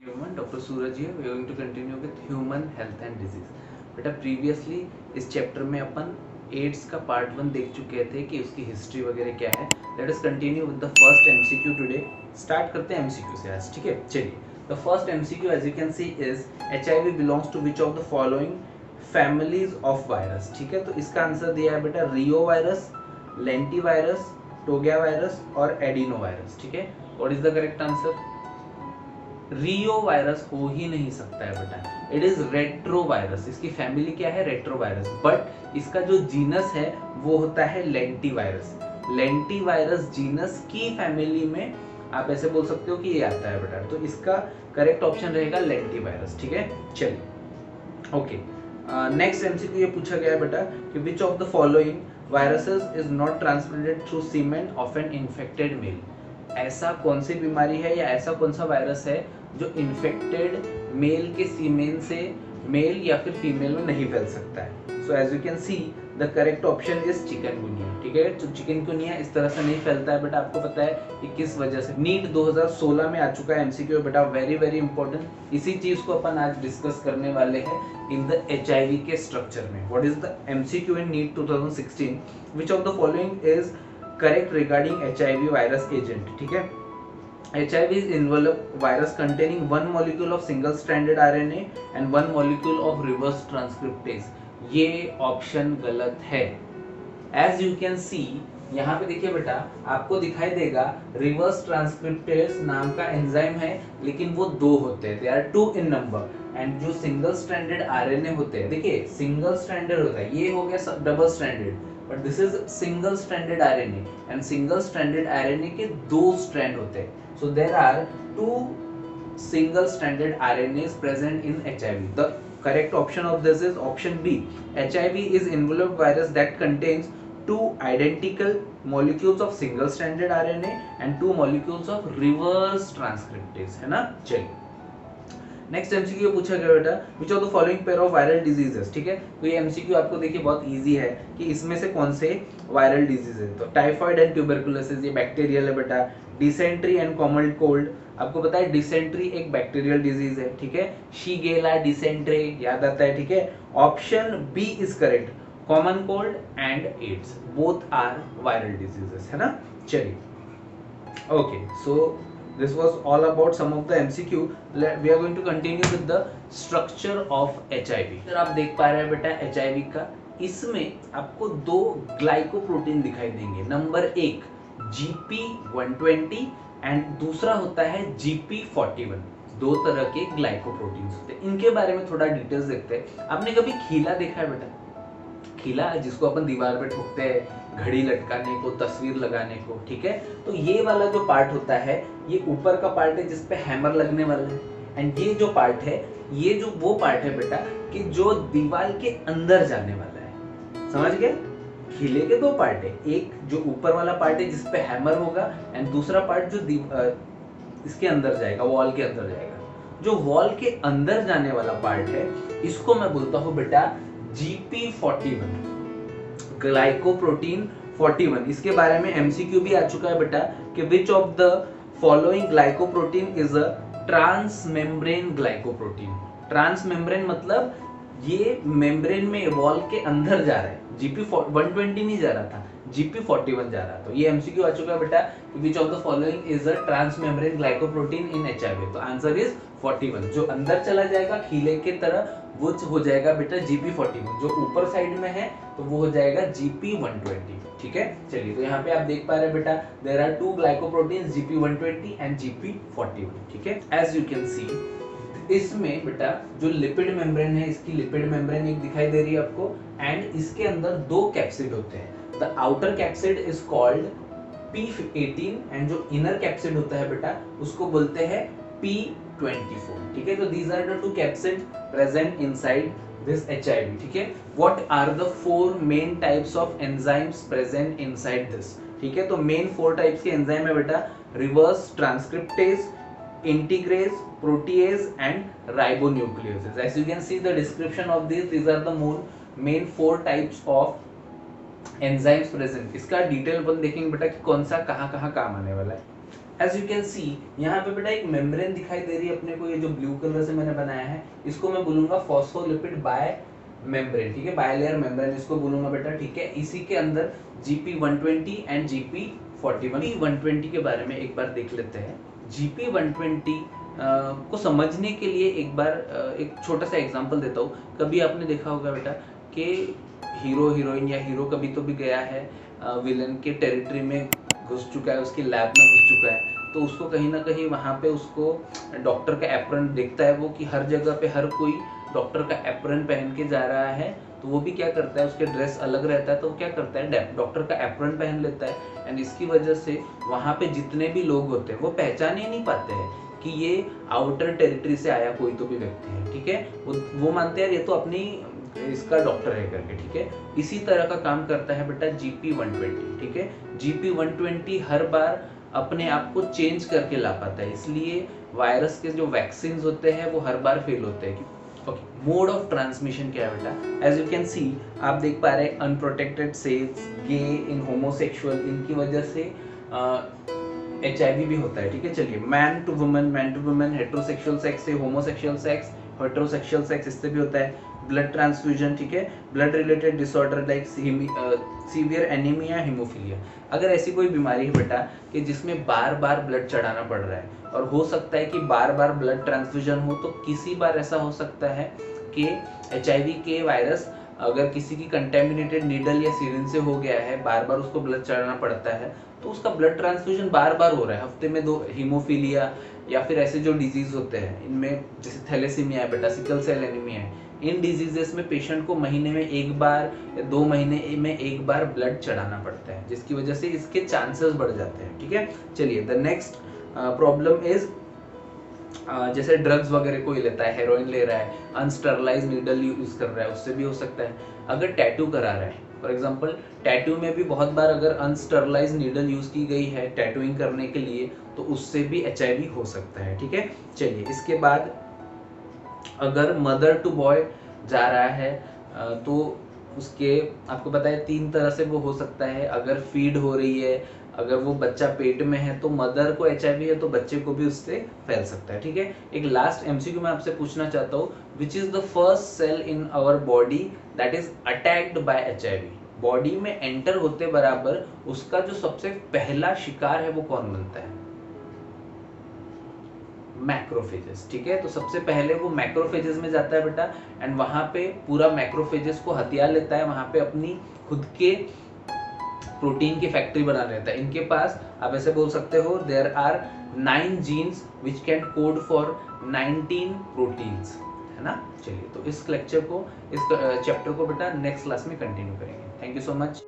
Human, Dr. Suraj here. We are going to continue with human health and disease. बेटा previously इस chapter में अपन ads का part 1 देख चुके थे कि उसकी हिस्ट्री वगैरह क्या है. Let us continue with the first MCQ today. Start करते हैं एमसीक्यू से आज. ठीक है, चलिए. The first MCQ as you can see is HIV belongs to which of the following families of virus. ठीक है, तो इसका आंसर दिया है बेटा reo virus, lenti virus, toga virus और एडिनो वायरस. ठीक है, what is the correct answer? Reo virus हो ही नहीं सकता है बेटा. It is retro virus. इसकी फैमिली क्या है? Retro virus. बट इसका जो जीनस है वो होता है lenti virus. Lenti virus genus की फैमिली में आप ऐसे बोल सकते हो कि ये आता है बेटा. तो इसका करेक्ट ऑप्शन रहेगा लेंटी वायरस. ठीक है, चलिए. ओके, नेक्स्ट एमसीक्यू ये पूछा गया है बेटा कि which of the following viruses is not transmitted through semen of an infected male. ऐसा कौन सी बीमारी है या ऐसा कौन सा वायरस है जो इन्फेक्टेड मेल के सीमेन से मेल या फिर फीमेल में नहीं फैल सकता है. So as you can see the correct option is chikungunya. ठीक है, तो चिकनगुनिया इस तरह से नहीं फैलता है बेटा. आपको पता है कि किस वजह से? नीट 2016 में आ चुका है एमसीक्यू बेटा, वेरी वेरी इंपॉर्टेंट. इसी चीज को अपन आज डिस्कस करने वाले हैं इन द एचआईवी के स्ट्रक्चर में. What is the MCQ in NEET 2016? Which of the following is correct regarding HIV virus agent. ठीक है, HIV is enveloped virus containing one molecule of single stranded RNA and one molecule of reverse transcriptase. ये option गलत है. As you can see, यहाँ पे देखिए बेटा, आपको दिखाई देगा रिवर्स ट्रांसक्रिप्टेज नाम का एंजाइम है, लेकिन वो दो होते हैं. They are 2 in number. And जो सिंगल स्ट्रैंडेड आरएनए होते हैं, देखिए सिंगल स्ट्रैंडेड होता है, ये हो गया double stranded, but this is single stranded RNA. And single stranded RNA के दो स्ट्रैंड होते हैं. So there are 2 single stranded RNAs present in HIV. The correct option of this is option B. HIV is enveloped virus that contains 2 identical molecules of single stranded RNA and 2 molecules of reverse transcriptase. है ना? चलिए, next MCQ पूछा गया बेटा विच of the following pair of viral diseases. ठीक है, तो ये एमसीक्यू आपको देखिए बहुत इजी है कि इसमें से कौन से वायरल डिजीज है. तो टाइफाइड एंड ट्यूबरकुलोसिस ये बैक्टीरियल है बेटा. डिसेंट्री एंड कॉमन कोल्ड, आपको पता है डिसेंट्री एक बैक्टीरियल डिजीज है. ठीक है, शीगेला डिसेंट्री याद आता है. ठीक है, option B is correct. Common cold and AIDS both are viral diseases. है ना? चलिए, okay, so this was all about some of the MCQ. We are going to continue with the structure of HIV. अगर आप देख पा रहे हैं बेटा HIV का, इसमें आपको दो ग्लाइकोप्रोटीन दिखाई देंगे. नंबर 1 GP120 एंड दूसरा होता है GP41. दो तरह के ग्लाइकोप्रोटीन्स होते हैं. इनके बारे में थोड़ा डिटेल्स देखते हैं. आपने कभी खीला देखा है बेटा? खीला जिसको अपन दीवार पे ठोकते हैं घड़ी लटकाने को, तस्वीर लगाने को. ठीक है, तो ये वाला जो पार्ट होता है ये ऊपर का पार्ट है जिसपे हैमर लगने वाला है. एंड ये जो पार्ट है ये जो वो पार्ट है बेटा कि जो दीवार के अंदर जाने वाला है. समझ गए? खीले के दो पार्ट है, एक जो ऊपर वाला पार्ट है जिसपे हैमर होगा एंड दूसरा पार्ट जो इसके अंदर जाएगा, वॉल के अंदर जाएगा. जो वॉल के अंदर जाने वाला पार्ट है इसको मैं बोलता हूं बेटा GP41, ग्लाइकोप्रोटीन 41. इसके बारे में एमसीक्यू भी आ चुका है बेटा कि which of the following glycoprotein is a transmembrane glycoprotein. Transmembrane मतलब ये मेम्ब्रेन में वॉल के अंदर जा रहा है. GP120 नहीं जा रहा था, GP41 जा रहा. तो ये एमसीक्यू आ चुका है बेटा विच of the following is a transmembrane glycoprotein in HIV. तो आंसर इज 41. जो अंदर चला जाएगा खीले के तरह वो हो जाएगा बेटा GP41. जो ऊपर साइड में है तो वो हो जाएगा GP120. ठीक है, चलिए, तो यहाँ पे आप देख पा रहे हैं बेटा there are 2 glycoproteins GP120 and GP41. ठीक है, एज यू कैन सी इसमें बेटा जो लिपिड मेम्ब्रेन है, इसकी लिपिड मेम्ब्रेन एक दिखाई दे रही है आपको. एंड इसके अंदर 2 कैप्सिड होते हैं. The outer capsid is called P18 and जो इनर कैप्सिड होता है बेटा उसको बोलते हैं P24. ठीक है, तो these are the 2 capsids present inside this HIV. ठीक है, what are the 4 main types of enzymes present inside this? ठीक है, तो मेन 4 टाइप्स के एंजाइम है बेटा reverse transcriptase, integrase, protease and ribonuclease. As you can see the description of these are the main 4 types of enzymes present. इसका detail अपन देखेंगे बेटा कि कौन सा कहाँ कहाँ काम आने वाला है. एज यू कैन सी यहाँ पे बेटा एक मेम्ब्रेन दिखाई दे रही है अपने को, ये जो ब्लू कलर से मैंने बनाया है इसको मैं बोलूंगा फॉस्फोलिपिड बाय मेम्ब्रेन, ठीक है, बायलेयर मेम्ब्रेन इसको बोलूंगा बेटा, ठीक है। इसी के अंदर GP120 एंड GP41 120 के बारे में एक बार देख लेते हैं। GP120 को समझने के लिए एक बार एक छोटा सा एग्जांपल देता हूँ। कभी आपने देखा होगा बेटा कि हीरो हीरोइन या हीरो कभी तो भी गया है विलन के टेरिटरी में घुस चुका है, उसकी लैब में घुस चुका है, तो उसको कहीं ना कहीं वहाँ पे उसको डॉक्टर का एप्रन देखता है वो कि हर जगह पे हर कोई डॉक्टर का एप्रन पहन के जा रहा है, तो वो भी क्या करता है, उसके ड्रेस अलग रहता है तो वो क्या करता है डॉक्टर का एप्रन पहन लेता है। एंड इसकी वजह से वहाँ पे जितने भी लोग होते हैं वो पहचान ही नहीं पाते हैं कि ये आउटर टेरिटरी से आया कोई तो भी व्यक्ति है, ठीक है। वो मानते हैं ये तो अपनी इसका डॉक्टर है करके, ठीक है। इसी तरह का काम करता है बेटा GP120, ठीक है। GP120 हर बार अपने आप को चेंज करके ला पाता है, इसलिए वायरस के जो वैक्सीन होते हैं वो हर बार फेल होते हैं। ओके, मोड ऑफ ट्रांसमिशन क्या है बेटा, एज यू कैन सी आप देख पा रहे हैं unprotected cells, gay in homosexual, इनकी वजह से HIV भी होता है, ठीक है। चलिए, man to women, heterosexual sex से होमोसेक्सुअल सेक्स, हेट्रोसेक्सुअल सेक्स इससे भी होता है। ब्लड ट्रांसफ्यूजन, ठीक है, blood related disorder like severe anaemia, haemophilia. अगर ऐसी कोई बीमारी है बेटा कि जिसमें बार बार ब्लड चढ़ाना पड़ रहा है और हो सकता है कि बार बार ब्लड ट्रांसफ्यूजन हो, तो किसी बार ऐसा हो सकता है कि HIV के वायरस अगर किसी की कंटेमिनेटेड नीडल या सिरिंज से हो गया है, बार बार उसको ब्लड चढ़ाना पड़ता है, तो उसका ब्लड ट्रांसफ्यूजन बार बार हो रहा है, हफ्ते में 2। हीमोफीलिया या फिर ऐसे जो डिजीज होते हैं इनमें जैसे थैलेसीमिया है बेटा, सिकल सेल एनीमिया है, इन डिजीजेस में पेशेंट को महीने में एक बार या 2 महीने में एक बार ब्लड चढ़ाना पड़ता है, जिसकी वजह से इसके चांसेस बढ़ जाते हैं, ठीक है। चलिए, द नेक्स्ट प्रॉब्लम इज जैसे ड्रग्स वगैरह कोई लेता है, हेरोइन ले रहा है, अनस्टरलाइज नीडल यूज कर रहा है, उससे भी हो सकता है। अगर टैटू करा रहा है, फॉर एग्जांपल टैटू में भी बहुत बार अगर अनस्टरलाइज नीडल यूज की गई है टैटूइंग करने के लिए, तो उससे भी HIV हो सकता है, ठीक है। चलिए, इसके बाद अगर मदर टू बॉय जा रहा है तो उसके आपको पता है 3 तरह से वो हो सकता है। अगर फीड हो रही है, अगर वो बच्चा पेट में है तो मदर को HIV है तो बच्चे को भी उससे फैल सकता है, ठीक है। एक लास्ट MCQ मैं आपसे पूछना चाहता हूँ, which is the first cell in our body that is attacked by HIV। Body में एंटर होते बराबर उसका जो सबसे पहला शिकार है वो कौन बनता है? मैक्रोफेजेस, ठीक है। तो सबसे पहले वो मैक्रोफेजेस में जाता है बेटा, एंड वहां पे पूरा मैक्रोफेजेस को हथियार लेता है, वहां पे अपनी खुद के प्रोटीन की फैक्ट्री बना लेता है। इनके पास आप ऐसे बोल सकते हो there are 9 genes which can code for 19 proteins, है ना। चलिए, तो इस लेक्चर को, इस चैप्टर को बेटा नेक्स्ट क्लास में कंटिन्यू करेंगे। Thank you so much.